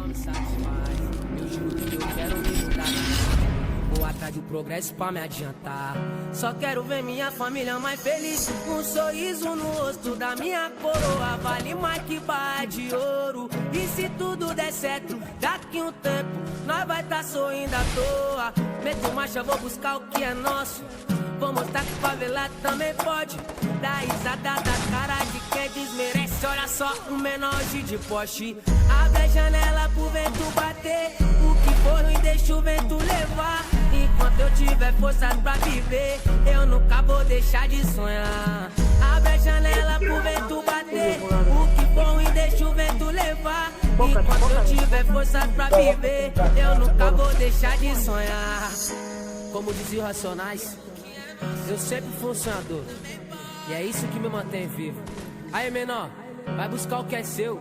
me satisfaz. Eu juro que eu quero me mudar. Vou atrás do progresso pra me adiantar. Só quero ver minha família mais feliz. Um sorriso no rosto da minha coroa vale mais que barra de ouro. E se tudo der certo, daqui um tempo nós vai tá sorrindo à toa. Meto marcha, vou buscar o que é nosso. Vou mostrar que favelado também pode. Dá risada da cara de quem desmerece. Olha só, um menor de Porsche. Abre a janela pro vento bater. O que for ruim deixa o vento levar. Enquanto eu tiver forças pra viver, eu nunca vou deixar de sonhar. Abre a janela pro vento bater. O que for ruim deixa o vento levar. Enquanto eu tiver forças pra viver, eu nunca vou deixar de sonhar. Como diziam Racionais, eu sempre fui um sonhador, e é isso que me mantém vivo. Aí, menor, vai buscar o que é seu.